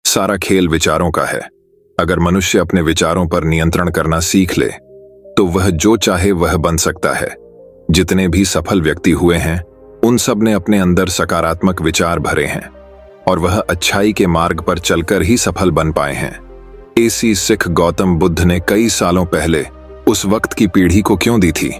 सारा खेल विचारों का है। अगर मनुष्य अपने विचारों पर नियंत्रण करना सीख ले तो वह जो चाहे वह बन सकता है। जितने भी सफल व्यक्ति हुए हैं उन सब ने अपने अंदर सकारात्मक विचार भरे हैं और वह अच्छाई के मार्ग पर चलकर ही सफल बन पाए हैं। ऐसी सिख गौतम बुद्ध ने कई सालों पहले उस वक्त की पीढ़ी को क्यों दी थी?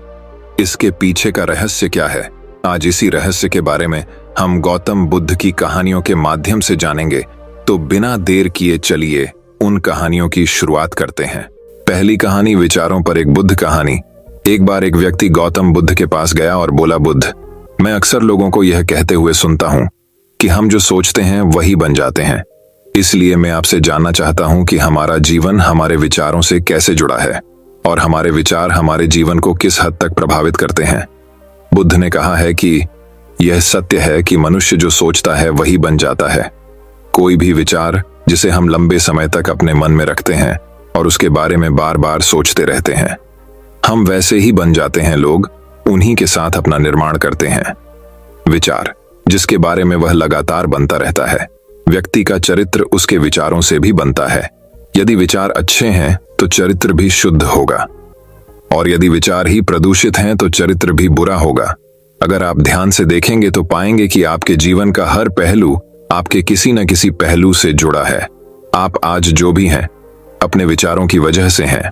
इसके पीछे का रहस्य क्या है? आज इसी रहस्य के बारे में हम गौतम बुद्ध की कहानियों के माध्यम से जानेंगे। तो बिना देर किए चलिए उन कहानियों की शुरुआत करते हैं। पहली कहानी, विचारों पर एक बुद्ध कहानी। एक बार एक व्यक्ति गौतम बुद्ध के पास गया और बोला, बुद्ध, मैं अक्सर लोगों को यह कहते हुए सुनता हूं कि हम जो सोचते हैं वही बन जाते हैं। इसलिए मैं आपसे जानना चाहता हूं कि हमारा जीवन हमारे विचारों से कैसे जुड़ा है और हमारे विचार हमारे जीवन को किस हद तक प्रभावित करते हैं। बुद्ध ने कहा है कि यह सत्य है कि मनुष्य जो सोचता है वही बन जाता है। कोई भी विचार जिसे हम लंबे समय तक अपने मन में रखते हैं और उसके बारे में बार बार सोचते रहते हैं, हम वैसे ही बन जाते हैं। लोग उन्हीं के साथ अपना निर्माण करते हैं। विचार जिसके बारे में वह लगातार बनता रहता है। व्यक्ति का चरित्र उसके विचारों से भी बनता है। यदि विचार अच्छे हैं तो चरित्र भी शुद्ध होगा और यदि विचार ही प्रदूषित हैं तो चरित्र भी बुरा होगा। अगर आप ध्यान से देखेंगे तो पाएंगे कि आपके जीवन का हर पहलू आपके किसी न किसी पहलू से जुड़ा है। आप आज जो भी हैं अपने विचारों की वजह से हैं।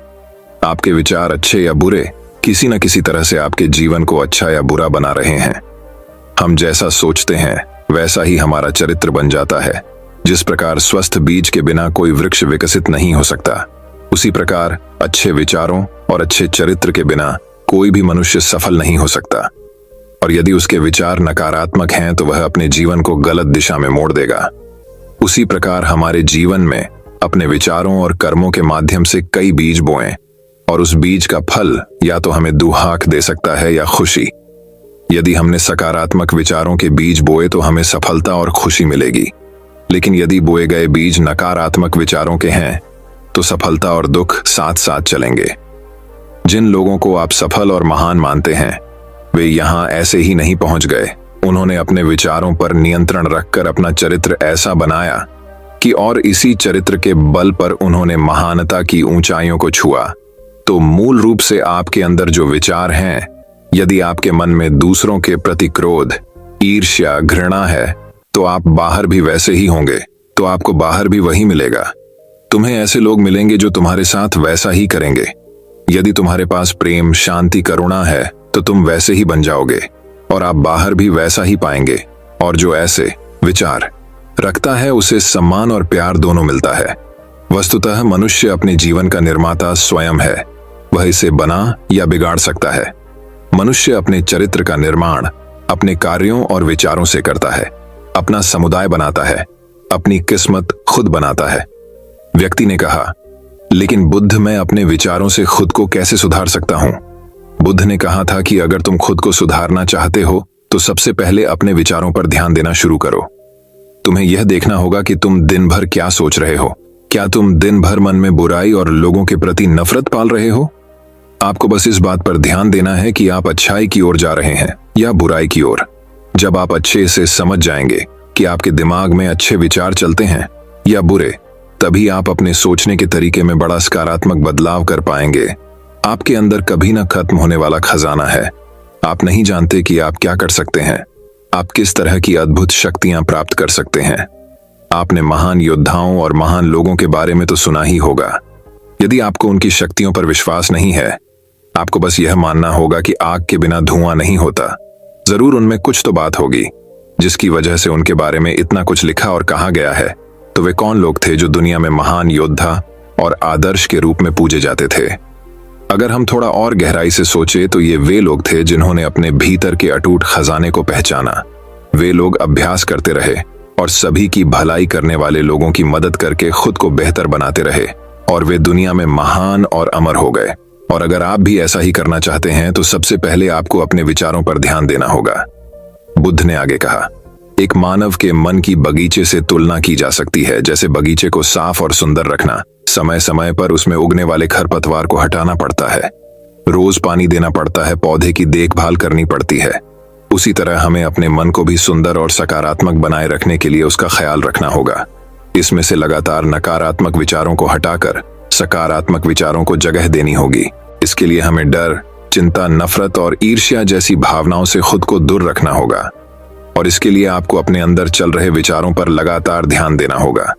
आपके विचार अच्छे या बुरे किसी न किसी तरह से आपके जीवन को अच्छा या बुरा बना रहे हैं। हम जैसा सोचते हैं वैसा ही हमारा चरित्र बन जाता है। जिस प्रकार स्वस्थ बीज के बिना कोई वृक्ष विकसित नहीं हो सकता, उसी प्रकार अच्छे विचारों और अच्छे चरित्र के बिना कोई भी मनुष्य सफल नहीं हो सकता। और यदि उसके विचार नकारात्मक हैं तो वह अपने जीवन को गलत दिशा में मोड़ देगा। उसी प्रकार हमारे जीवन में अपने विचारों और कर्मों के माध्यम से कई बीज बोएं और उस बीज का फल या तो हमें दुहाक दे सकता है या खुशी। यदि हमने सकारात्मक विचारों के बीज बोए तो हमें सफलता और खुशी मिलेगी, लेकिन यदि बोए गए बीज नकारात्मक विचारों के हैं तो सफलता और दुख साथ साथ चलेंगे। जिन लोगों को आप सफल और महान मानते हैं वे यहां ऐसे ही नहीं पहुंच गए। उन्होंने अपने विचारों पर नियंत्रण रखकर अपना चरित्र ऐसा बनाया कि और इसी चरित्र के बल पर उन्होंने महानता की ऊंचाइयों को छुआ। तो मूल रूप से आपके अंदर जो विचार हैं, यदि आपके मन में दूसरों के प्रति क्रोध, ईर्ष्या, घृणा है तो आप बाहर भी वैसे ही होंगे, तो आपको बाहर भी वही मिलेगा। तुम्हें ऐसे लोग मिलेंगे जो तुम्हारे साथ वैसा ही करेंगे। यदि तुम्हारे पास प्रेम, शांति, करुणा है तो तुम वैसे ही बन जाओगे और आप बाहर भी वैसा ही पाएंगे। और जो ऐसे विचार रखता है उसे सम्मान और प्यार दोनों मिलता है। वस्तुतः मनुष्य अपने जीवन का निर्माता स्वयं है। वह इसे बना या बिगाड़ सकता है। मनुष्य अपने चरित्र का निर्माण अपने कार्यों और विचारों से करता है। अपना समुदाय बनाता है, अपनी किस्मत खुद बनाता है। व्यक्ति ने कहा, लेकिन बुद्ध, मैं अपने विचारों से खुद को कैसे सुधार सकता हूं? बुद्ध ने कहा था कि अगर तुम खुद को सुधारना चाहते हो तो सबसे पहले अपने विचारों पर ध्यान देना शुरू करो। तुम्हें यह देखना होगा कि तुम दिन भर क्या सोच रहे हो। क्या तुम दिन भर मन में बुराई और लोगों के प्रति नफरत पाल रहे हो? आपको बस इस बात पर ध्यान देना है कि आप अच्छाई की ओर जा रहे हैं या बुराई की ओर। जब आप अच्छे से समझ जाएंगे कि आपके दिमाग में अच्छे विचार चलते हैं या बुरे, तभी आप अपने सोचने के तरीके में बड़ा सकारात्मक बदलाव कर पाएंगे। आपके अंदर कभी न खत्म होने वाला खजाना है। आप नहीं जानते कि आप क्या कर सकते हैं, आप किस तरह की अद्भुत शक्तियां प्राप्त कर सकते हैं। आपने महान योद्धाओं और महान लोगों के बारे में तो सुना ही होगा। यदि आपको उनकी शक्तियों पर विश्वास नहीं है, आपको बस यह मानना होगा कि आग के बिना धुआं नहीं होता। जरूर उनमें कुछ तो बात होगी जिसकी वजह से उनके बारे में इतना कुछ लिखा और कहा गया है। तो वे कौन लोग थे जो दुनिया में महान योद्धा और आदर्श के रूप में पूजे जाते थे? अगर हम थोड़ा और गहराई से सोचे तो ये वे लोग थे जिन्होंने अपने भीतर के अटूट खजाने को पहचाना। वे लोग अभ्यास करते रहे और सभी की भलाई करने वाले लोगों की मदद करके खुद को बेहतर बनाते रहे और वे दुनिया में महान और अमर हो गए। और अगर आप भी ऐसा ही करना चाहते हैं तो सबसे पहले आपको अपने विचारों पर ध्यान देना होगा। बुद्ध ने आगे कहा, एक मानव के मन की बगीचे से तुलना की जा सकती है। जैसे बगीचे को साफ और सुंदर रखना, समय समय पर उसमें उगने वाले खरपतवार को हटाना पड़ता है, रोज पानी देना पड़ता है, पौधे की देखभाल करनी पड़ती है। उसी तरह हमें अपने मन को भी सुंदर और सकारात्मक बनाए रखने के लिए उसका ख्याल रखना होगा। इसमें से लगातार नकारात्मक विचारों को हटाकर सकारात्मक विचारों को जगह देनी होगी। इसके लिए हमें डर, चिंता, नफरत और ईर्ष्या जैसी भावनाओं से खुद को दूर रखना होगा। और इसके लिए आपको अपने अंदर चल रहे विचारों पर लगातार ध्यान देना होगा।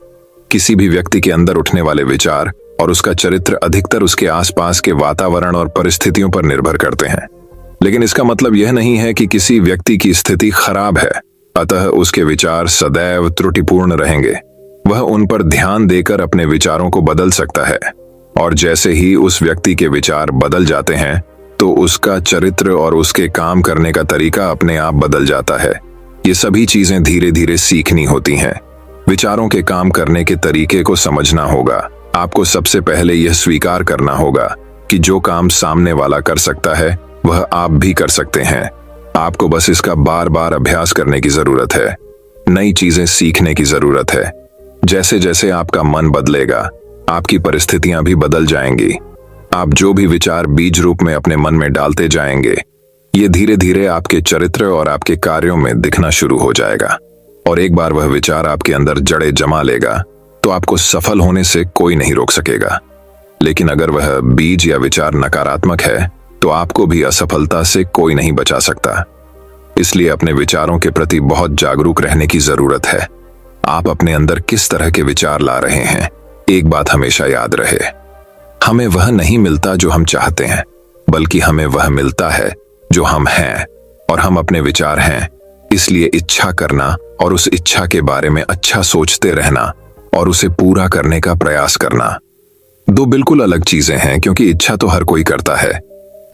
किसी भी व्यक्ति के अंदर उठने वाले विचार और उसका चरित्र अधिकतर उसके आसपास के वातावरण और परिस्थितियों पर निर्भर करते हैं। लेकिन इसका मतलब यह नहीं है कि किसी व्यक्ति की स्थिति खराब है, अतः उसके विचार सदैव त्रुटिपूर्ण रहेंगे। वह उन पर ध्यान देकर अपने विचारों को बदल सकता है, और जैसे ही उस व्यक्ति के विचार बदल जाते हैं तो उसका चरित्र और उसके काम करने का तरीका अपने आप बदल जाता है। ये सभी चीजें धीरे धीरे सीखनी होती हैं। विचारों के काम करने के तरीके को समझना होगा। आपको सबसे पहले यह स्वीकार करना होगा कि जो काम सामने वाला कर सकता है वह आप भी कर सकते हैं। आपको बस इसका बार बार अभ्यास करने की जरूरत है, नई चीजें सीखने की जरूरत है। जैसे जैसे आपका मन बदलेगा, आपकी परिस्थितियां भी बदल जाएंगी। आप जो भी विचार बीज रूप में अपने मन में डालते जाएंगे, ये धीरे धीरे आपके चरित्र और आपके कार्यों में दिखना शुरू हो जाएगा। और एक बार वह विचार आपके अंदर जड़ें जमा लेगा तो आपको सफल होने से कोई नहीं रोक सकेगा। लेकिन अगर वह बीज या विचार नकारात्मक है तो आपको भी असफलता से कोई नहीं बचा सकता। इसलिए अपने विचारों के प्रति बहुत जागरूक रहने की जरूरत है। आप अपने अंदर किस तरह के विचार ला रहे हैं, एक बात हमेशा याद रहे, हमें वह नहीं मिलता जो हम चाहते हैं, बल्कि हमें वह मिलता है जो हम हैं। और हम अपने विचार हैं, इसलिए इच्छा करना और उस इच्छा के बारे में अच्छा सोचते रहना और उसे पूरा करने का प्रयास करना दो बिल्कुल अलग चीजें हैं। क्योंकि इच्छा तो हर कोई करता है,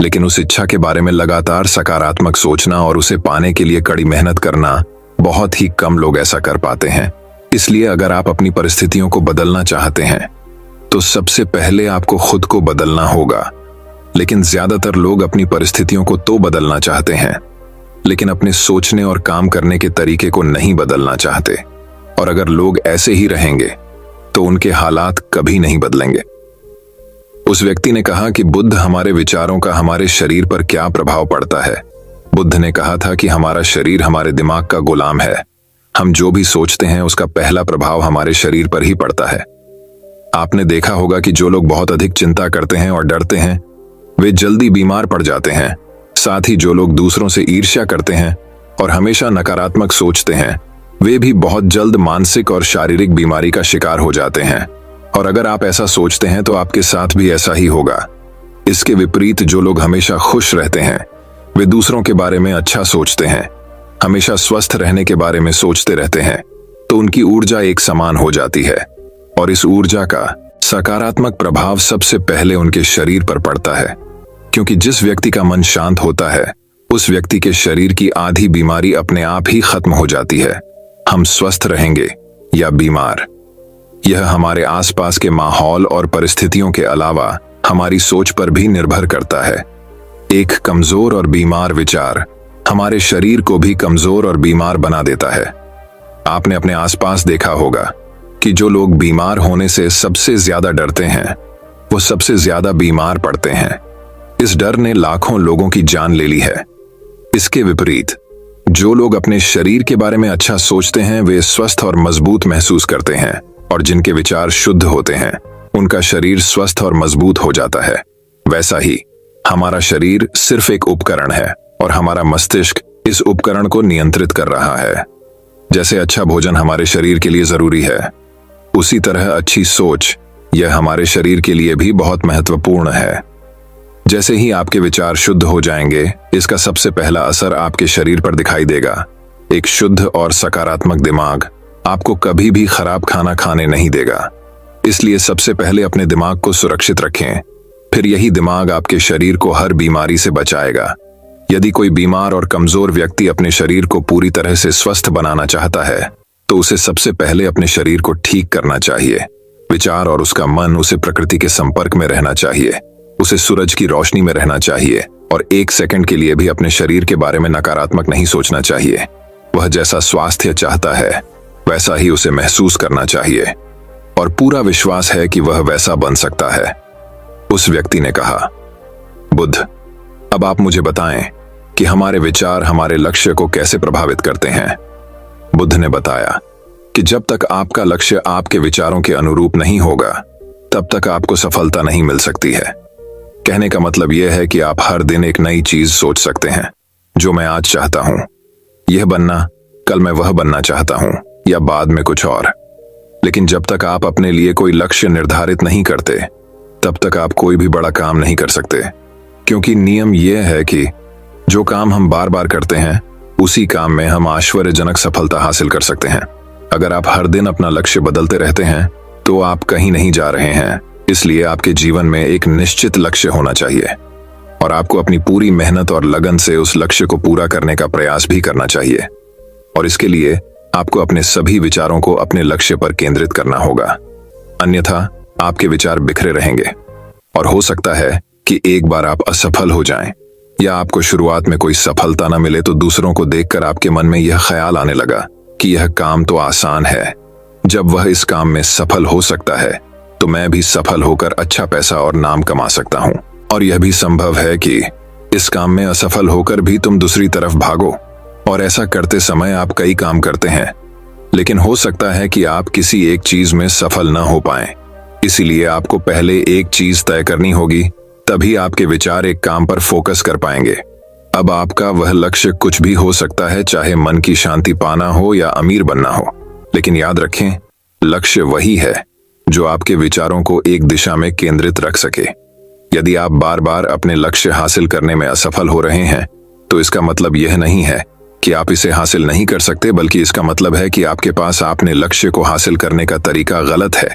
लेकिन उस इच्छा के बारे में लगातार सकारात्मक सोचना और उसे पाने के लिए कड़ी मेहनत करना बहुत ही कम लोग ऐसा कर पाते हैं। इसलिए अगर आप अपनी परिस्थितियों को बदलना चाहते हैं तो सबसे पहले आपको खुद को बदलना होगा। लेकिन ज्यादातर लोग अपनी परिस्थितियों को तो बदलना चाहते हैं, लेकिन अपने सोचने और काम करने के तरीके को नहीं बदलना चाहते। और अगर लोग ऐसे ही रहेंगे तो उनके हालात कभी नहीं बदलेंगे। उस व्यक्ति ने कहा कि बुद्ध, हमारे विचारों का हमारे शरीर पर क्या प्रभाव पड़ता है। बुद्ध ने कहा था कि हमारा शरीर हमारे दिमाग का गुलाम है। हम जो भी सोचते हैं उसका पहला प्रभाव हमारे शरीर पर ही पड़ता है। आपने देखा होगा कि जो लोग बहुत अधिक चिंता करते हैं और डरते हैं वे जल्दी बीमार पड़ जाते हैं। साथ ही जो लोग दूसरों से ईर्ष्या करते हैं और हमेशा नकारात्मक सोचते हैं वे भी बहुत जल्द मानसिक और शारीरिक बीमारी का शिकार हो जाते हैं। और अगर आप ऐसा सोचते हैं तो आपके साथ भी ऐसा ही होगा। इसके विपरीत जो लोग हमेशा खुश रहते हैं वे दूसरों के बारे में अच्छा सोचते हैं, हमेशा स्वस्थ रहने के बारे में सोचते रहते हैं, तो उनकी ऊर्जा एक समान हो जाती है। और इस ऊर्जा का सकारात्मक प्रभाव सबसे पहले उनके शरीर पर पड़ता है। क्योंकि जिस व्यक्ति का मन शांत होता है उस व्यक्ति के शरीर की आधी बीमारी अपने आप ही खत्म हो जाती है। हम स्वस्थ रहेंगे या बीमार, यह हमारे आसपास के माहौल और परिस्थितियों के अलावा हमारी सोच पर भी निर्भर करता है। एक कमजोर और बीमार विचार हमारे शरीर को भी कमजोर और बीमार बना देता है। आपने अपने आसपास देखा होगा कि जो लोग बीमार होने से सबसे ज्यादा डरते हैं वो सबसे ज्यादा बीमार पड़ते हैं। इस डर ने लाखों लोगों की जान ले ली है। इसके विपरीत जो लोग अपने शरीर के बारे में अच्छा सोचते हैं वे स्वस्थ और मजबूत महसूस करते हैं, और जिनके विचार शुद्ध होते हैं उनका शरीर स्वस्थ और मजबूत हो जाता है। वैसा ही हमारा शरीर सिर्फ एक उपकरण है और हमारा मस्तिष्क इस उपकरण को नियंत्रित कर रहा है। जैसे अच्छा भोजन हमारे शरीर के लिए जरूरी है, उसी तरह अच्छी सोच यह हमारे शरीर के लिए भी बहुत महत्वपूर्ण है। जैसे ही आपके विचार शुद्ध हो जाएंगे, इसका सबसे पहला असर आपके शरीर पर दिखाई देगा। एक शुद्ध और सकारात्मक दिमाग आपको कभी भी खराब खाना खाने नहीं देगा। इसलिए सबसे पहले अपने दिमाग को सुरक्षित रखें, फिर यही दिमाग आपके शरीर को हर बीमारी से बचाएगा। यदि कोई बीमार और कमजोर व्यक्ति अपने शरीर को पूरी तरह से स्वस्थ बनाना चाहता है तो उसे सबसे पहले अपने शरीर को ठीक करना चाहिए। विचार और उसका मन उसे प्रकृति के संपर्क में रहना चाहिए, उसे सूरज की रोशनी में रहना चाहिए और एक सेकंड के लिए भी अपने शरीर के बारे में नकारात्मक नहीं सोचना चाहिए। वह जैसा स्वास्थ्य चाहता है वैसा ही उसे महसूस करना चाहिए और पूरा विश्वास है कि वह वैसा बन सकता है। उस व्यक्ति ने कहा, बुद्ध, अब आप मुझे बताएं कि हमारे विचार हमारे लक्ष्य को कैसे प्रभावित करते हैं। बुद्ध ने बताया, कि जब तक आपका लक्ष्य आपके विचारों के अनुरूप नहीं होगा तब तक आपको सफलता नहीं मिल सकती है। कहने का मतलब यह है कि आप हर दिन एक नई चीज सोच सकते हैं, जो मैं आज चाहता हूं यह बनना, कल मैं वह बनना चाहता हूं या बाद में कुछ और। लेकिन जब तक आप अपने लिए कोई लक्ष्य निर्धारित नहीं करते तब तक आप कोई भी बड़ा काम नहीं कर सकते, क्योंकि नियम यह है कि जो काम हम बार बार करते हैं उसी काम में हम आश्चर्यजनक सफलता हासिल कर सकते हैं। अगर आप हर दिन अपना लक्ष्य बदलते रहते हैं तो आप कहीं नहीं जा रहे हैं। इसलिए आपके जीवन में एक निश्चित लक्ष्य होना चाहिए और आपको अपनी पूरी मेहनत और लगन से उस लक्ष्य को पूरा करने का प्रयास भी करना चाहिए। और इसके लिए आपको अपने सभी विचारों को अपने लक्ष्य पर केंद्रित करना होगा, अन्यथा आपके विचार बिखरे रहेंगे और हो सकता है कि एक बार आप असफल हो जाएं या आपको शुरुआत में कोई सफलता न मिले तो दूसरों को देखकर आपके मन में यह ख्याल आने लगा कि यह काम तो आसान है, जब वह इस काम में सफल हो सकता है तो मैं भी सफल होकर अच्छा पैसा और नाम कमा सकता हूं। और यह भी संभव है कि इस काम में असफल होकर भी तुम दूसरी तरफ भागो और ऐसा करते समय आप कई काम करते हैं, लेकिन हो सकता है कि आप किसी एक चीज में सफल न हो पाएं। इसीलिए आपको पहले एक चीज तय करनी होगी, तभी आपके विचार एक काम पर फोकस कर पाएंगे। अब आपका वह लक्ष्य कुछ भी हो सकता है, चाहे मन की शांति पाना हो या अमीर बनना हो, लेकिन याद रखें लक्ष्य वही है जो आपके विचारों को एक दिशा में केंद्रित रख सके। यदि आप बार बार अपने लक्ष्य हासिल करने में असफल हो रहे हैं तो इसका मतलब यह नहीं है कि आप इसे हासिल नहीं कर सकते, बल्कि इसका मतलब है कि आपके पास अपने लक्ष्य को हासिल करने का तरीका गलत है।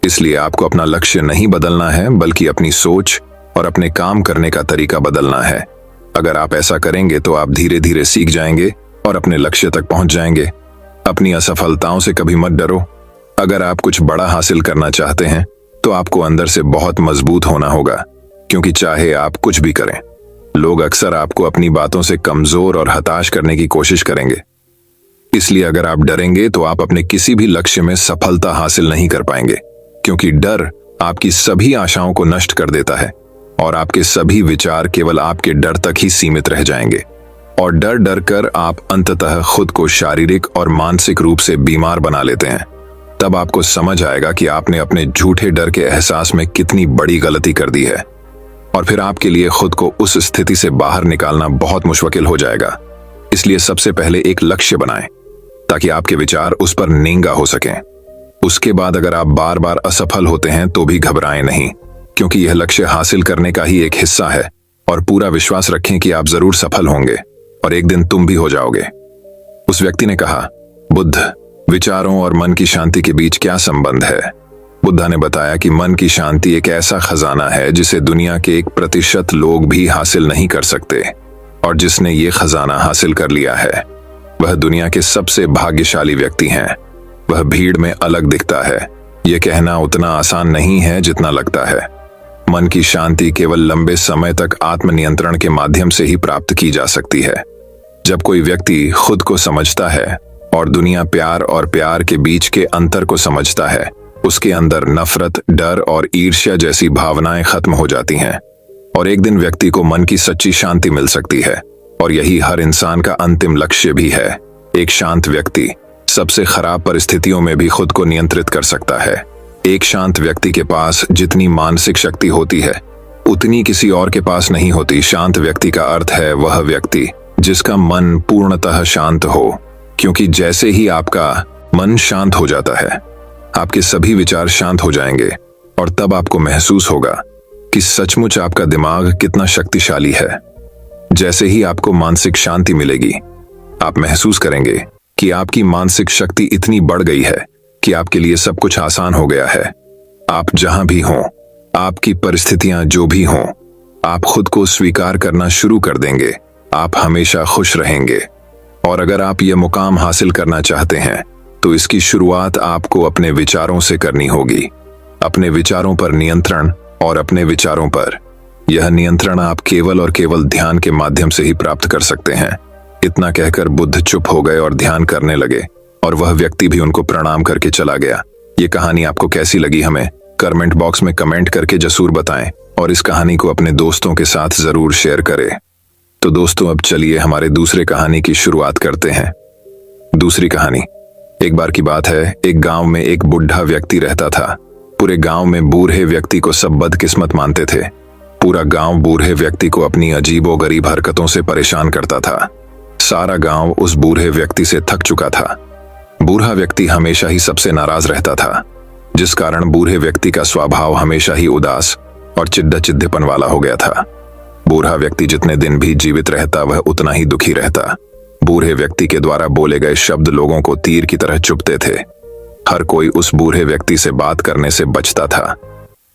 इसलिए आपको अपना लक्ष्य नहीं बदलना है, बल्कि अपनी सोच और अपने काम करने का तरीका बदलना है। अगर आप ऐसा करेंगे तो आप धीरे धीरे सीख जाएंगे और अपने लक्ष्य तक पहुंच जाएंगे। अपनी असफलताओं से कभी मत डरो। अगर आप कुछ बड़ा हासिल करना चाहते हैं तो आपको अंदर से बहुत मजबूत होना होगा, क्योंकि चाहे आप कुछ भी करें, लोग अक्सर आपको अपनी बातों से कमजोर और हताश करने की कोशिश करेंगे। इसलिए अगर आप डरेंगे तो आप अपने किसी भी लक्ष्य में सफलता हासिल नहीं कर पाएंगे, क्योंकि डर आपकी सभी आशाओं को नष्ट कर देता है और आपके सभी विचार केवल आपके डर तक ही सीमित रह जाएंगे। और डर डर कर आप अंततः खुद को शारीरिक और मानसिक रूप से बीमार बना लेते हैं। तब आपको समझ आएगा कि आपने अपने झूठे डर के एहसास में कितनी बड़ी गलती कर दी है, और फिर आपके लिए खुद को उस स्थिति से बाहर निकालना बहुत मुश्किल हो जाएगा। इसलिए सबसे पहले एक लक्ष्य बनाएं ताकि आपके विचार उस पर नींगा हो सकें। उसके बाद अगर आप बार बार असफल होते हैं तो भी घबराएं नहीं, क्योंकि यह लक्ष्य हासिल करने का ही एक हिस्सा है। और पूरा विश्वास रखें कि आप जरूर सफल होंगे और एक दिन तुम भी हो जाओगे। उस व्यक्ति ने कहा, बुद्ध, विचारों और मन की शांति के बीच क्या संबंध है? बुद्धा ने बताया कि मन की शांति एक ऐसा खजाना है जिसे दुनिया के 1% लोग भी हासिल नहीं कर सकते, और जिसने ये खजाना हासिल कर लिया है वह दुनिया के सबसे भाग्यशाली व्यक्ति हैं। वह भीड़ में अलग दिखता है, यह कहना उतना आसान नहीं है जितना लगता है। मन की शांति केवल लंबे समय तक आत्मनियंत्रण के माध्यम से ही प्राप्त की जा सकती है। जब कोई व्यक्ति खुद को समझता है और दुनिया प्यार और प्यार के बीच के अंतर को समझता है, उसके अंदर नफरत, डर और ईर्ष्या जैसी भावनाएं खत्म हो जाती हैं और एक दिन व्यक्ति को मन की सच्ची शांति मिल सकती है। और यही हर इंसान का अंतिम लक्ष्य भी है। एक शांत व्यक्ति सबसे खराब परिस्थितियों में भी खुद को नियंत्रित कर सकता है। एक शांत व्यक्ति के पास जितनी मानसिक शक्ति होती है उतनी किसी और के पास नहीं होती। शांत व्यक्ति का अर्थ है वह व्यक्ति जिसका मन पूर्णतः शांत हो, क्योंकि जैसे ही आपका मन शांत हो जाता है आपके सभी विचार शांत हो जाएंगे और तब आपको महसूस होगा कि सचमुच आपका दिमाग कितना शक्तिशाली है। जैसे ही आपको मानसिक शांति मिलेगी आप महसूस करेंगे कि आपकी मानसिक शक्ति इतनी बढ़ गई है कि आपके लिए सब कुछ आसान हो गया है। आप जहां भी हों, आपकी परिस्थितियां जो भी हों, आप खुद को स्वीकार करना शुरू कर देंगे। आप हमेशा खुश रहेंगे। और अगर आप ये मुकाम हासिल करना चाहते हैं तो इसकी शुरुआत आपको अपने विचारों से करनी होगी। अपने विचारों पर नियंत्रण और अपने विचारों पर यह नियंत्रण आप केवल और केवल ध्यान के माध्यम से ही प्राप्त कर सकते हैं। इतना कहकर बुद्ध चुप हो गए और ध्यान करने लगे और वह व्यक्ति भी उनको प्रणाम करके चला गया। ये कहानी आपको कैसी लगी हमें कमेंट बॉक्स में कमेंट करके जरूर बताएं और इस कहानी को अपने दोस्तों के साथ जरूर शेयर करें। तो दोस्तों अब चलिए हमारे दूसरे कहानी की शुरुआत करते हैं। दूसरी कहानी, एक बार की बात है, एक गांव में एक बुढ़ा व्यक्ति रहता था। पूरे गांव में बूढ़े व्यक्ति को सब बदकिस्मत मानते थे। पूरा गांव बूढ़े व्यक्ति को अपनी अजीबोगरीब हरकतों से परेशान करता था। सारा गांव उस बूढ़े व्यक्ति से थक चुका था। बूढ़ा व्यक्ति हमेशा ही सबसे नाराज रहता था, जिस कारण बूढ़े व्यक्ति का स्वभाव हमेशा ही उदास और चिढ़-चिढ़ेपन वाला हो गया था। बूढ़ा व्यक्ति जितने दिन भी जीवित रहता वह उतना ही दुखी रहता। बूढ़े व्यक्ति के द्वारा बोले गए शब्द लोगों को तीर की तरह चुभते थे। हर कोई उस बूढ़े व्यक्ति से बात करने से बचता था।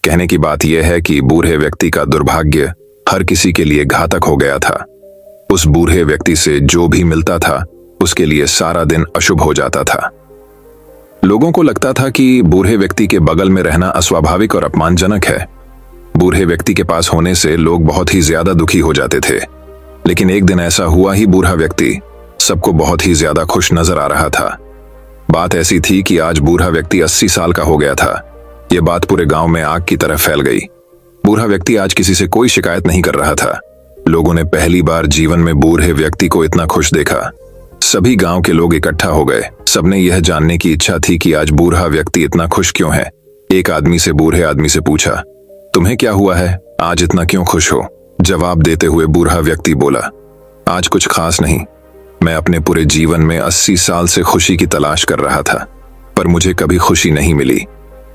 कहने की बात यह है कि बूढ़े व्यक्ति का दुर्भाग्य हर किसी के लिए घातक हो गया था। उस बूढ़े व्यक्ति से जो भी मिलता था उसके लिए सारा दिन अशुभ हो जाता था। लोगों को लगता था कि बूढ़े व्यक्ति के बगल में रहना अस्वाभाविक और अपमानजनक है। बूढ़े व्यक्ति के पास होने से लोग बहुत ही ज्यादा दुखी हो जाते थे। लेकिन एक दिन ऐसा हुआ ही बूढ़ा व्यक्ति सबको बहुत ही ज्यादा खुश नजर आ रहा था। बात ऐसी थी कि आज बूढ़ा व्यक्ति 80 साल का हो गया था। यह बात पूरे गांव में आग की तरह फैल गई। बूढ़ा व्यक्ति आज किसी से कोई शिकायत नहीं कर रहा था। लोगों ने पहली बार जीवन में बूढ़े व्यक्ति को इतना खुश देखा। सभी गांव के लोग इकट्ठा हो गए। सबने यह जानने की इच्छा थी कि आज बूढ़ा व्यक्ति इतना खुश क्यों है। एक आदमी से बूढ़े आदमी से पूछा, तुम्हें क्या हुआ है, आज इतना क्यों खुश हो? जवाब देते हुए बूढ़ा व्यक्ति बोला, आज कुछ खास नहीं। मैं अपने पूरे जीवन में 80 साल से खुशी की तलाश कर रहा था, पर मुझे कभी खुशी नहीं मिली।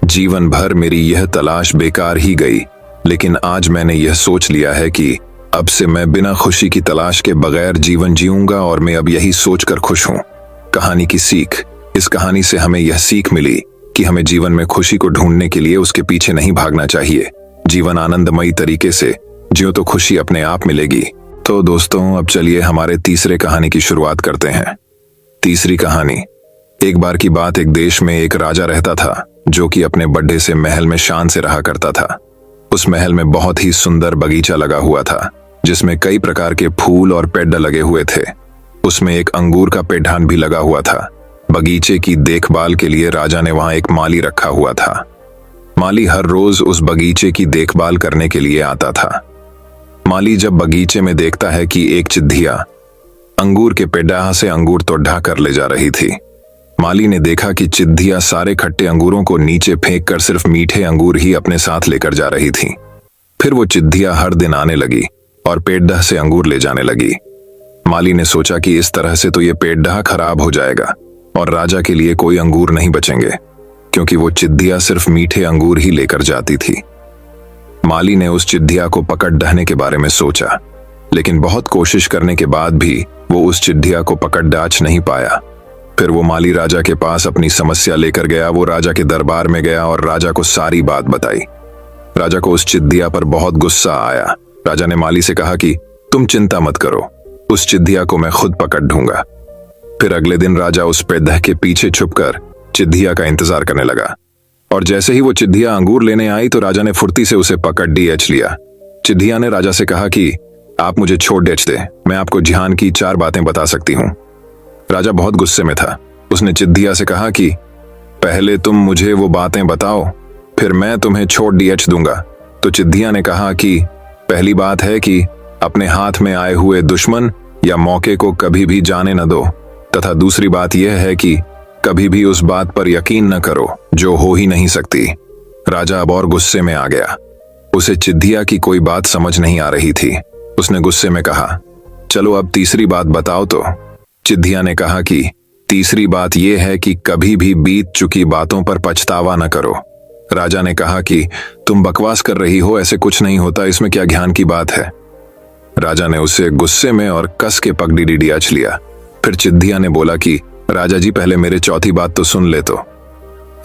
जीवन भर मेरी यह तलाश बेकार ही गई। लेकिन आज मैंने यह सोच लिया है कि अब से मैं बिना खुशी की तलाश के बगैर जीवन जीऊंगा और मैं अब यही सोचकर खुश हूं। कहानी की सीख। इस कहानी से हमें यह सीख मिली कि हमें जीवन में खुशी को ढूंढने के लिए उसके पीछे नहीं भागना चाहिए। जीवन आनंदमयी तरीके से जियो तो खुशी अपने आप मिलेगी। तो दोस्तों, अब चलिए हमारे तीसरे कहानी की शुरुआत करते हैं। तीसरी कहानी। एक बार की बात, एक देश में एक राजा रहता था जो कि अपने बड़े से महल में शान से रहा करता था। उस महल में बहुत ही सुंदर बगीचा लगा हुआ था, जिसमें कई प्रकार के फूल और पेड़ लगे हुए थे। उसमें एक अंगूर का पेड़ भी लगा हुआ था। बगीचे की देखभाल के लिए राजा ने वहां एक माली रखा हुआ था। माली हर रोज उस बगीचे की देखभाल करने के लिए आता था। माली जब बगीचे में देखता है कि एक चिद्धिया अंगूर के पेड़ से अंगूर तो ढा कर ले जा रही थी। माली ने देखा कि चिद्धिया सारे खट्टे अंगूरों को नीचे फेंक कर सिर्फ मीठे अंगूर ही अपने साथ लेकर जा रही थी। फिर वो चिद्धिया हर दिन आने लगी और पेड़ से अंगूर ले जाने लगी। माली ने सोचा कि इस तरह से तो ये पेड़ खराब हो जाएगा और राजा के लिए कोई अंगूर नहीं बचेंगे, क्योंकि वो चिद्धिया सिर्फ मीठे अंगूर ही लेकर जाती थी। माली ने उस चिद्धिया को पकड़ ढहने के बारे में सोचा, लेकिन बहुत कोशिश करने के बाद भी वो उस चिद्धिया को पकड़ डाच नहीं पाया। फिर वो माली राजा के पास अपनी समस्या लेकर गया। वो राजा के दरबार में गया और राजा को सारी बात बताई। राजा को उस चिद्धिया पर बहुत गुस्सा आया। राजा ने माली से कहा कि तुम चिंता मत करो, उस चिद्धिया को मैं खुद पकड़ ढूंढूंगा। फिर अगले दिन राजा उस पेड़ के पीछे छुपकर चिद्धिया का इंतजार करने लगा, और जैसे ही वो चिद्धिया अंगूर लेने आई तो राजा ने फुर्ती से उसे पकड़ डीएच लिया। चिद्धिया ने राजा से कहा कि आप मुझे छोड़ डेच दे, मैं आपको ध्यान की 4 बातें बता सकती हूँ। राजा बहुत गुस्से में था। उसने चिद्धिया से कहा कि पहले तुम मुझे वो बातें बताओ, फिर मैं तुम्हें छोड़ डीएच दूंगा। तो चिद्धिया ने कहा कि पहली बात है कि अपने हाथ में आए हुए दुश्मन या मौके को कभी भी जाने न दो, तथा दूसरी बात यह है कि कभी भी उस बात पर यकीन न करो जो हो ही नहीं सकती। राजा अब और गुस्से में आ गया। उसे चिद्धिया की कोई बात समझ नहीं आ रही थी। उसने गुस्से में कहा, चलो अब तीसरी बात बताओ। तो चिद्धिया ने कहा कि तीसरी बात यह है कि कभी भी बीत चुकी बातों पर पछतावा न करो। राजा ने कहा कि तुम बकवास कर रही हो, ऐसे कुछ नहीं होता, इसमें क्या ज्ञान की बात है। राजा ने उसे गुस्से में और कस के पगड़ी डीएच लिया। फिर चिद्धिया ने बोला कि राजा जी, पहले मेरे चौथी बात तो सुन ले। तो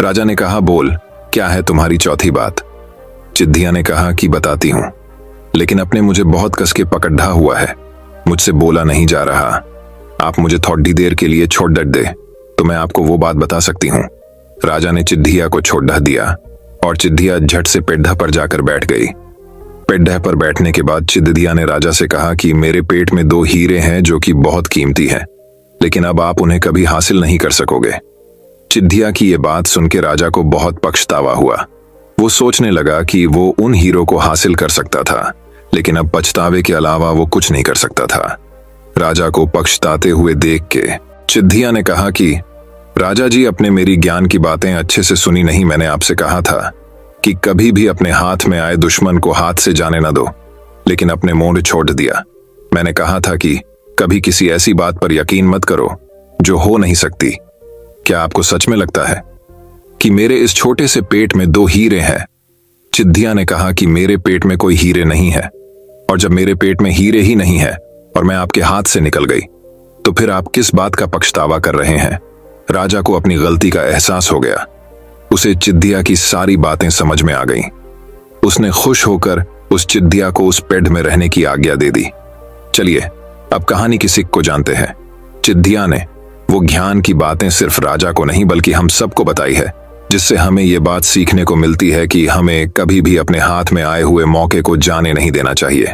राजा ने कहा, बोल, क्या है तुम्हारी चौथी बात? चिद्धिया ने कहा कि बताती हूं, लेकिन अपने मुझे बहुत कस के पकड़ा हुआ है, मुझसे बोला नहीं जा रहा। आप मुझे थोड़ी देर के लिए छोड़ दे तो मैं आपको वो बात बता सकती हूँ। राजा ने चिद्धिया को छोड़ दिया और चिद्धिया झट से पेड़ पर जाकर बैठ गई। पेड़ पर बैठने के बाद चिद्धिया ने राजा से कहा कि मेरे पेट में 2 हीरे हैं जो कि बहुत कीमती हैं, लेकिन अब आप उन्हें कभी हासिल नहीं कर सकोगे। चिद्धिया की ये बात सुन के राजा को बहुत पछतावा हुआ। वो सोचने लगा कि वो उन हीरों को हासिल कर सकता था, लेकिन अब पछतावे के अलावा वो कुछ नहीं कर सकता था। राजा को पछताते हुए देख के चिद्धिया ने कहा कि राजा जी, अपने मेरी ज्ञान की बातें अच्छे से सुनी नहीं। मैंने आपसे कहा था कि कभी भी अपने हाथ में आए दुश्मन को हाथ से जाने न दो, लेकिन अपने मोड़ छोड़ दिया। मैंने कहा था कि कभी किसी ऐसी बात पर यकीन मत करो जो हो नहीं सकती। क्या आपको सच में लगता है कि मेरे इस छोटे से पेट में 2 हीरे हैं? चिद्धिया ने कहा कि मेरे पेट में कोई हीरे नहीं है, और जब मेरे पेट में हीरे ही नहीं है और मैं आपके हाथ से निकल गई, तो फिर आप किस बात का पछतावा कर रहे हैं? राजा को अपनी गलती का एहसास हो गया। उसे चिद्धिया की सारी बातें समझ में आ गईं। उसने खुश होकर उस चिद्धिया को उस पेड़ में रहने की आज्ञा दे दी। चलिए अब कहानी की सीख को जानते हैं। चिद्धिया ने वो ज्ञान की बातें सिर्फ राजा को नहीं बल्कि हम सबको बताई है, जिससे हमें ये बात सीखने को मिलती है कि हमें कभी भी अपने हाथ में आए हुए मौके को जाने नहीं देना चाहिए,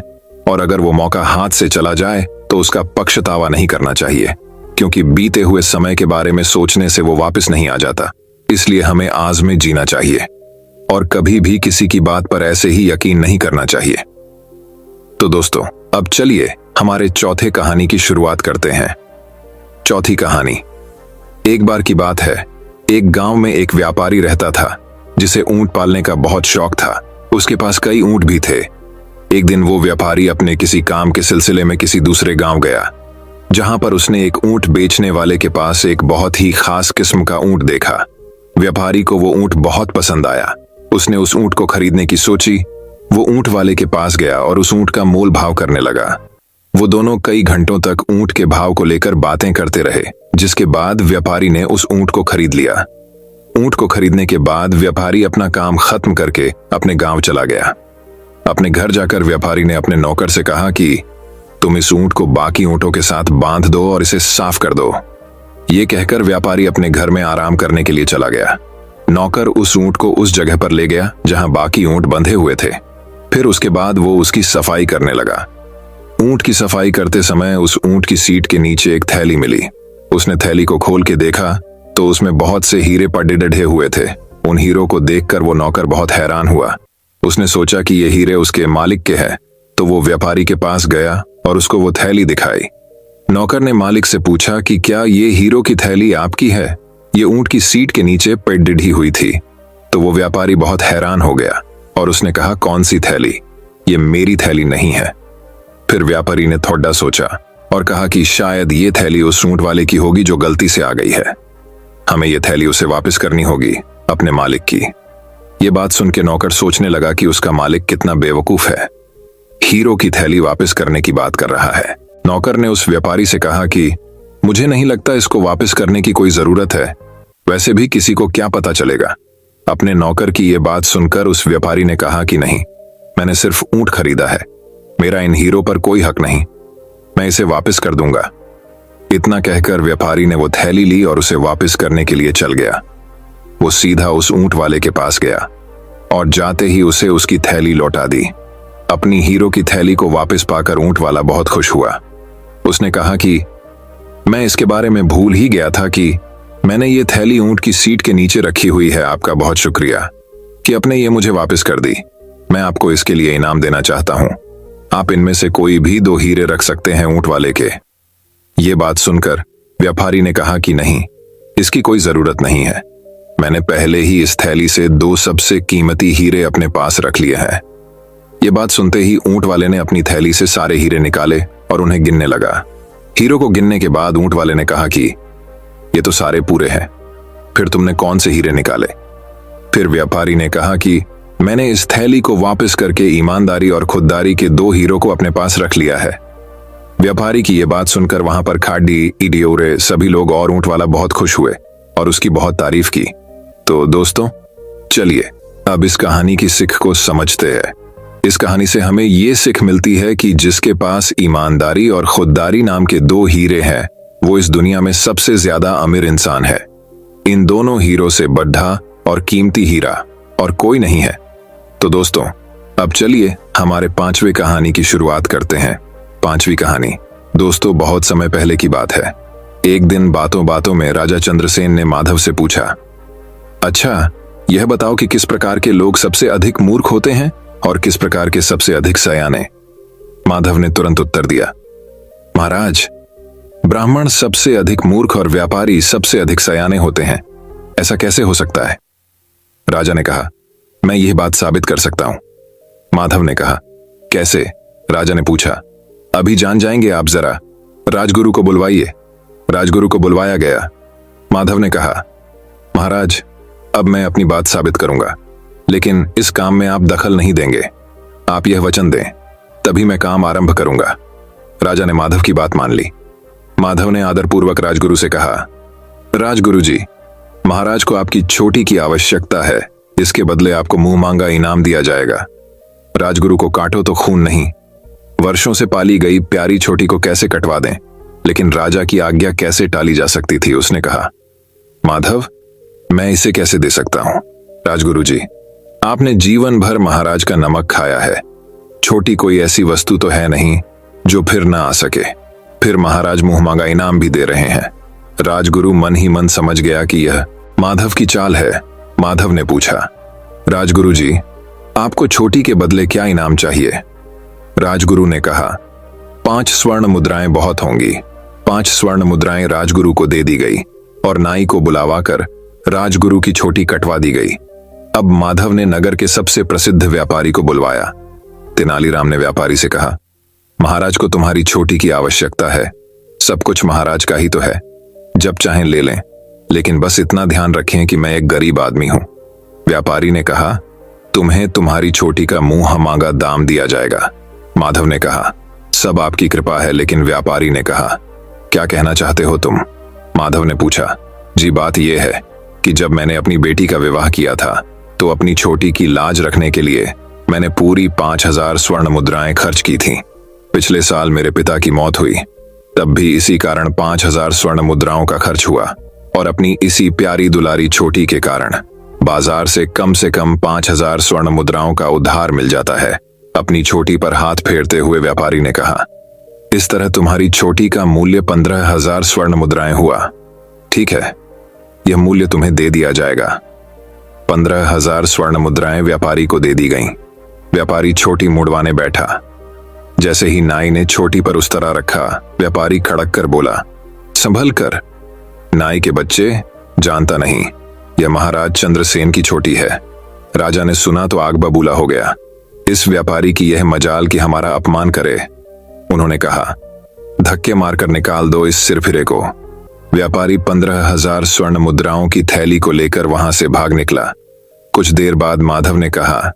और अगर वो मौका हाथ से चला जाए तो उसका पछतावा नहीं करना चाहिए, क्योंकि बीते हुए समय के बारे में सोचने से वो वापस नहीं आ जाता। इसलिए हमें आज में जीना चाहिए और कभी भी किसी की बात पर ऐसे ही यकीन नहीं करना चाहिए। तो दोस्तों, अब चलिए हमारे चौथे कहानी की शुरुआत करते हैं। चौथी कहानी। एक बार की बात है, एक गांव में एक व्यापारी रहता था जिसे ऊंट पालने का बहुत शौक था। उसके पास कई ऊंट भी थे। एक दिन वो व्यापारी अपने किसी काम के सिलसिले में किसी दूसरे गांव गया, जहां पर उसने एक ऊंट बेचने वाले के पास एक बहुत ही खास किस्म का ऊंट देखा। व्यापारी को वो ऊंट बहुत पसंद आया। उसने उस ऊंट को खरीदने की सोची। वो ऊंट वाले के पास गया और उस ऊंट का मोल भाव करने लगा। वो दोनों कई घंटों तक ऊंट के भाव को लेकर बातें करते रहे, जिसके बाद व्यापारी ने उस ऊंट को खरीद लिया। ऊंट को खरीदने के बाद व्यापारी अपना काम खत्म करके अपने गांव चला गया। अपने घर जाकर व्यापारी ने अपने नौकर से कहा कि तुम इस ऊंट को बाकी ऊंटों के साथ बांध दो और इसे साफ कर दो। ये कहकर व्यापारी अपने घर में आराम करने के लिए चला गया। नौकर उस ऊंट को उस जगह पर ले गया जहां बाकी ऊंट बंधे हुए थे। फिर उसके बाद वो उसकी सफाई करने लगा। ऊंट की सफाई करते समय उस ऊंट की सीट के नीचे एक थैली मिली। उसने थैली को खोल के देखा तो उसमें बहुत से हीरे पड़े डढ़े हुए थे। उन हीरों को देखकर वो नौकर बहुत हैरान हुआ। उसने सोचा कि ये हीरे उसके मालिक के हैं, तो वो व्यापारी के पास गया और उसको वो थैली दिखाई। नौकर ने मालिक से पूछा कि क्या ये हीरो की थैली आपकी है? ये ऊंट की सीट के नीचे पड़ी हुई थी। तो वो व्यापारी बहुत हैरान हो गया और उसने कहा, कौन सी थैली? ये मेरी थैली नहीं है। फिर व्यापारी ने थोड़ा सोचा और कहा कि शायद ये थैली उस ऊंट वाले की होगी जो गलती से आ गई है। हमें ये थैली उसे वापस करनी होगी, अपने मालिक की। ये बात सुन के नौकर सोचने लगा कि उसका मालिक कितना बेवकूफ है, हीरो की थैली वापस करने की बात कर रहा है। नौकर ने उस व्यापारी से कहा कि मुझे नहीं लगता इसको वापस करने की कोई जरूरत है, वैसे भी किसी को क्या पता चलेगा। अपने नौकर की ये बात सुनकर उस व्यापारी ने कहा कि नहीं, मैंने सिर्फ ऊंट खरीदा है, मेरा इन हीरो पर कोई हक नहीं, मैं इसे वापस कर दूंगा। इतना कहकर व्यापारी ने वो थैली ली और उसे वापस करने के लिए चल गया। वो सीधा उस ऊंट वाले के पास गया और जाते ही उसे उसकी थैली लौटा दी। अपनी हीरो की थैली को वापस पाकर ऊंट वाला बहुत खुश हुआ। उसने कहा कि मैं इसके बारे में भूल ही गया था कि मैंने ये थैली ऊंट की सीट के नीचे रखी हुई है। आपका बहुत शुक्रिया कि आपने ये मुझे वापस कर दी। मैं आपको इसके लिए इनाम देना चाहता हूं। आप इनमें से कोई भी 2 हीरे रख सकते हैं ऊंट वाले के। ये बात सुनकर व्यापारी ने कहा कि नहीं, इसकी कोई जरूरत नहीं है। मैंने पहले ही इस थैली से 2 सबसे कीमती हीरे अपने पास रख लिए हैं। ये बात सुनते ही ऊंट वाले ने अपनी थैली से सारे हीरे निकाले और उन्हें गिनने लगा। हीरो को गिनने के बाद ऊंट वाले ने कहा कि ये तो सारे पूरे हैं, फिर तुमने कौन से हीरे निकाले? फिर व्यापारी ने कहा कि मैंने इस थैली को वापस करके ईमानदारी और खुददारी के 2 हीरो को अपने पास रख लिया है। व्यापारी की ये बात सुनकर वहां पर खाडी, इडियोरे सभी लोग और ऊंट वाला बहुत खुश हुए और उसकी बहुत तारीफ की। तो दोस्तों, चलिए अब इस कहानी की सीख को समझते हैं। इस कहानी से हमें ये सीख मिलती है कि जिसके पास ईमानदारी और खुददारी नाम के 2 हीरे हैं, वो इस दुनिया में सबसे ज्यादा अमीर इंसान है। इन दोनों हीरो से बढ़ा और कीमती हीरा और कोई नहीं है। तो दोस्तों, अब चलिए हमारे 5वें कहानी की शुरुआत करते हैं। 5वीं कहानी। दोस्तों, बहुत समय पहले की बात है। एक दिन बातों बातों में राजा चंद्रसेन ने माधव से पूछा, अच्छा, यह बताओ कि किस प्रकार के लोग सबसे अधिक मूर्ख होते हैं और किस प्रकार के सबसे अधिक सयाने? माधव ने तुरंत उत्तर दिया, महाराज, ब्राह्मण सबसे अधिक मूर्ख और व्यापारी सबसे अधिक सयाने होते हैं, ऐसा कैसे हो सकता है? राजा ने कहा, मैं यह बात साबित कर सकता हूं। माधव ने कहा, कैसे? राजा ने पूछा। अभी जान जाएंगे आप, जरा राजगुरु को बुलवाइए। राजगुरु को बुलवाया गया। माधव ने कहा, महाराज, अब मैं अपनी बात साबित करूंगा, लेकिन इस काम में आप दखल नहीं देंगे। आप यह वचन दें, तभी मैं काम आरंभ करूंगा। राजा ने माधव की बात मान ली। माधव ने आदरपूर्वक राजगुरु से कहा, राजगुरु जी, महाराज को आपकी छोटी की आवश्यकता है, इसके बदले आपको मुंह मांगा इनाम दिया जाएगा। राजगुरु को काटो तो खून नहीं, वर्षों से पाली गई प्यारी छोटी को कैसे कटवा दें, लेकिन राजा की आज्ञा कैसे टाली जा सकती थी? उसने कहा, माधव, मैं इसे कैसे दे सकता हूं? राजगुरु जी, आपने जीवन भर महाराज का नमक खाया है, छोटी कोई ऐसी वस्तु तो है नहीं जो फिर ना आ सके, फिर महाराज मुंह मांगा इनाम भी दे रहे हैं। राजगुरु मन ही मन समझ गया कि यह माधव की चाल है। माधव ने पूछा, राजगुरु जी, आपको छोटी के बदले क्या इनाम चाहिए? राजगुरु ने कहा, 5 स्वर्ण मुद्राएं बहुत होंगी। 5 स्वर्ण मुद्राएं राजगुरु को दे दी गई और नाई को बुलावाकर राजगुरु की छोटी कटवा दी गई। अब माधव ने नगर के सबसे प्रसिद्ध व्यापारी को बुलवाया। तेनालीराम ने व्यापारी से कहा, महाराज को तुम्हारी छोटी की आवश्यकता है, सब कुछ महाराज का ही तो है, जब चाहें ले लें, लेकिन बस इतना ध्यान रखें कि मैं एक गरीब आदमी हूं। व्यापारी ने कहा, तुम्हें तुम्हारी छोटी का मुंह मांगा दाम दिया जाएगा। माधव ने कहा, सब आपकी कृपा है। लेकिन व्यापारी ने कहा, क्या कहना चाहते हो तुम? माधव ने पूछा, जी, बात यह है कि जब मैंने अपनी बेटी का विवाह किया था तो अपनी छोटी की लाज रखने के लिए मैंने पूरी 5000 स्वर्ण मुद्राएं खर्च की थी। पिछले साल मेरे पिता की मौत हुई, तब भी इसी कारण 5000 स्वर्ण मुद्राओं का खर्च हुआ, और अपनी इसी प्यारी दुलारी छोटी के कारण बाजार से कम 5000 स्वर्ण मुद्राओं का उधार मिल जाता है। अपनी छोटी पर हाथ फेरते हुए व्यापारी ने कहा, इस तरह तुम्हारी छोटी का मूल्य 15000 स्वर्ण मुद्राएं हुआ। ठीक है, यह मूल्य तुम्हें दे दिया जाएगा। 15000 स्वर्ण मुद्राएं व्यापारी को दे दी गईं। व्यापारी छोटी मुड़वाने बैठा। जैसे ही नाई ने छोटी पर उस्तरा रखा, व्यापारी खड़क कर बोला, संभल कर। नाई के बच्चे, जानता नहीं, यह महाराज चंद्रसेन की छोटी है। राजा ने सुना तो आग बबूला हो गया। इस व्यापारी की यह मजाल कि हमारा अपमान करे। उन्होंने कहा, धक्के मारकर निकाल दो इस सिरफिरे को। व्यापारी 15000 स्वर्ण मुद्राओं की थैली को लेकर वहां से भाग निकला। कुछ देर बाद माधव ने कहा,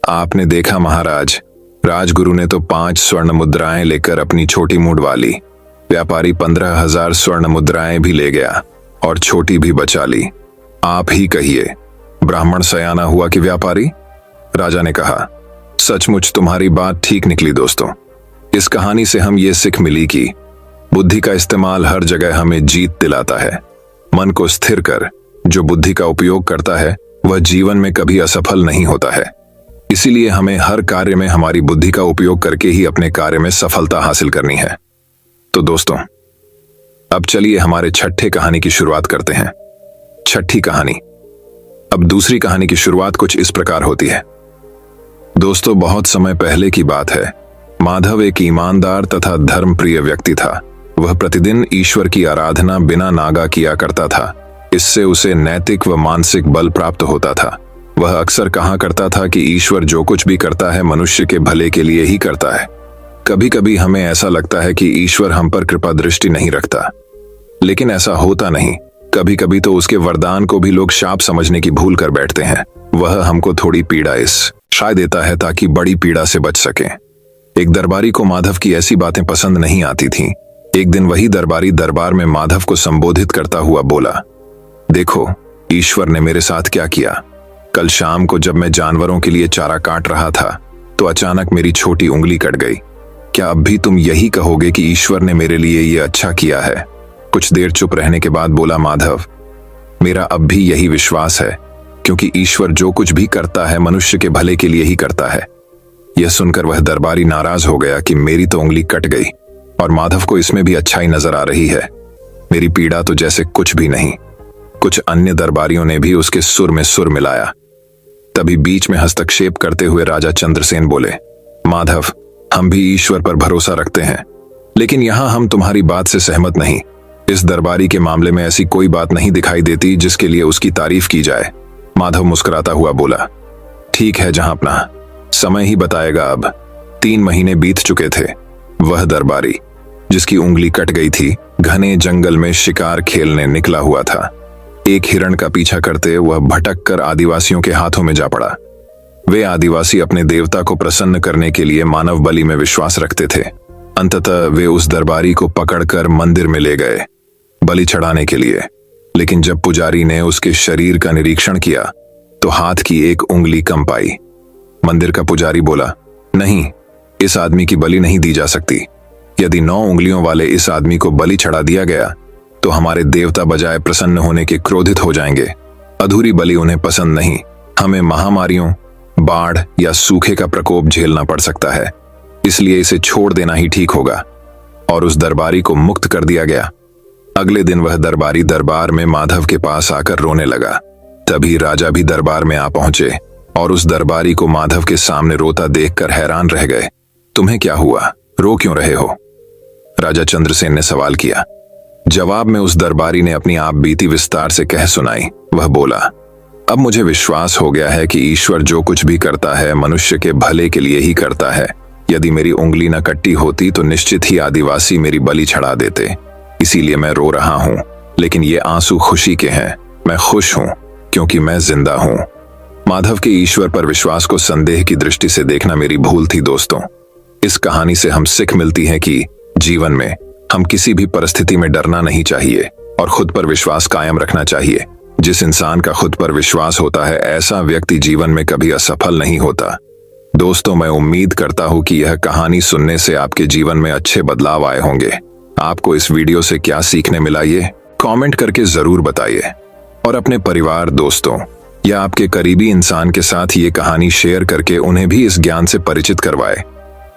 आपने देखा महाराज, राजगुरु ने तो 5 स्वर्ण मुद्राएं लेकर अपनी छोटी मुड़वा ली। व्यापारी 15000 स्वर्ण मुद्राएं भी ले गया और छोटी भी बचा ली। आप ही कहिए, ब्राह्मण सयाना हुआ कि व्यापारी? राजा ने कहा, सचमुच तुम्हारी बात ठीक निकली दोस्तों। इस कहानी से हम ये सीख मिली कि बुद्धि का इस्तेमाल हर जगह हमें जीत दिलाता है। मन को स्थिर कर जो बुद्धि का उपयोग करता है वह जीवन में कभी असफल नहीं होता है। इसीलिए हमें हर कार्य में हमारी बुद्धि का उपयोग करके ही अपने कार्य में सफलता हासिल करनी है। तो दोस्तों, अब चलिए हमारे छठे कहानी की शुरुआत करते हैं। छठी कहानी। अब दूसरी कहानी की शुरुआत कुछ इस प्रकार होती है। दोस्तों, बहुत समय पहले की बात है। माधव एक ईमानदार तथा धर्मप्रिय व्यक्ति था। वह प्रतिदिन ईश्वर की आराधना बिना नागा किया करता था। इससे उसे नैतिक व मानसिक बल प्राप्त होता था। वह अक्सर कहा करता था कि ईश्वर जो कुछ भी करता है मनुष्य के भले के लिए ही करता है। कभी कभी हमें ऐसा लगता है कि ईश्वर हम पर कृपा दृष्टि नहीं रखता, लेकिन ऐसा होता नहीं। कभी कभी तो उसके वरदान को भी लोग शाप समझने की भूल कर बैठते हैं। वह हमको थोड़ी पीड़ा शायद देता है ताकि बड़ी पीड़ा से बच सके। एक दरबारी को माधव की ऐसी बातें पसंद नहीं आती थीं। एक दिन वही दरबारी दरबार में माधव को संबोधित करता हुआ बोला, देखो, ईश्वर ने मेरे साथ क्या किया। कल शाम को जब मैं जानवरों के लिए चारा काट रहा था तो अचानक मेरी छोटी उंगली कट गई। क्या अब भी तुम यही कहोगे कि ईश्वर ने मेरे लिए ये अच्छा किया है? कुछ देर चुप रहने के बाद बोला माधव, मेरा अब भी यही विश्वास है, क्योंकि ईश्वर जो कुछ भी करता है मनुष्य के भले के लिए ही करता है। यह सुनकर वह दरबारी नाराज हो गया कि मेरी तो उंगली कट गई और माधव को इसमें भी अच्छाई नजर आ रही है। मेरी पीड़ा तो जैसे कुछ भी नहीं। कुछ अन्य दरबारियों ने भी उसके सुर में सुर मिलाया। तभी बीच में हस्तक्षेप करते हुए राजा चंद्रसेन बोले, माधव, हम भी ईश्वर पर भरोसा रखते हैं, लेकिन यहां हम तुम्हारी बात से सहमत नहीं। इस दरबारी के मामले में ऐसी कोई बात नहीं दिखाई देती जिसके लिए उसकी तारीफ की जाए। माधव मुस्कुराता हुआ बोला, ठीक है जहां अपना, समय ही बताएगा। अब 3 महीने बीत चुके थे। वह दरबारी जिसकी उंगली कट गई थी, घने जंगल में शिकार खेलने निकला हुआ था। एक हिरण का पीछा करते वह भटक कर आदिवासियों के हाथों में जा पड़ा। वे आदिवासी अपने देवता को प्रसन्न करने के लिए मानव बलि में विश्वास रखते थे। अंततः वे उस दरबारी को पकड़कर मंदिर में ले गए बलि चढ़ाने के लिए। लेकिन जब पुजारी ने उसके शरीर का निरीक्षण किया तो हाथ की एक उंगली कम पाई। मंदिर का पुजारी बोला, नहीं, इस आदमी की बलि नहीं दी जा सकती। यदि 9 उंगलियों वाले इस आदमी को बलि चढ़ा दिया गया तो हमारे देवता बजाय प्रसन्न होने के क्रोधित हो जाएंगे। अधूरी बलि उन्हें पसंद नहीं। हमें महामारियों, बाढ़ या सूखे का प्रकोप झेलना पड़ सकता है, इसलिए इसे छोड़ देना ही ठीक होगा। और उस दरबारी को मुक्त कर दिया गया। अगले दिन वह दरबारी दरबार में माधव के पास आकर रोने लगा। तभी राजा भी दरबार में आ पहुंचे और उस दरबारी को माधव के सामने रोता देखकर हैरान रह गए। तुम्हें क्या हुआ, रो क्यों रहे हो? राजा चंद्रसेन ने सवाल किया। जवाब में उस दरबारी ने अपनी आप बीती विस्तार से कह सुनाई। वह बोला, अब मुझे विश्वास हो गया है कि ईश्वर जो कुछ भी करता है मनुष्य के भले के लिए ही करता है। यदि मेरी उंगली न कट्टी होती तो निश्चित ही आदिवासी मेरी बलि चढ़ा देते। इसीलिए मैं रो रहा हूं, लेकिन ये आंसू खुशी के हैं। मैं खुश हूं क्योंकि मैं जिंदा हूं। माधव के ईश्वर पर विश्वास को संदेह की दृष्टि से देखना मेरी भूल थी। दोस्तों, इस कहानी से हम सीख मिलती है कि जीवन में हम किसी भी परिस्थिति में डरना नहीं चाहिए और खुद पर विश्वास कायम रखना चाहिए। जिस इंसान का खुद पर विश्वास होता है, ऐसा व्यक्ति जीवन में कभी असफल नहीं होता। दोस्तों, मैं उम्मीद करता हूं कि यह कहानी सुनने से आपके जीवन में अच्छे बदलाव आए होंगे। आपको इस वीडियो से क्या सीखने मिला, ये कमेंट करके जरूर बताइए। और अपने परिवार, दोस्तों या आपके करीबी इंसान के साथ ये कहानी शेयर करके उन्हें भी इस ज्ञान से परिचित करवाए।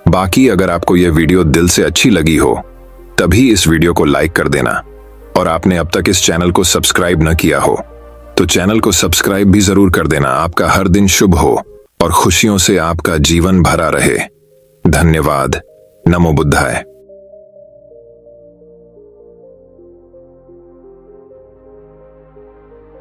बाकी अगर आपको यह वीडियो दिल से अच्छी लगी हो तभी इस वीडियो को लाइक कर देना। और आपने अब तक इस चैनल को सब्सक्राइब न किया हो तो चैनल को सब्सक्राइब भी जरूर कर देना। आपका हर दिन शुभ हो और खुशियों से आपका जीवन भरा रहे। धन्यवाद। नमो बुद्धाय।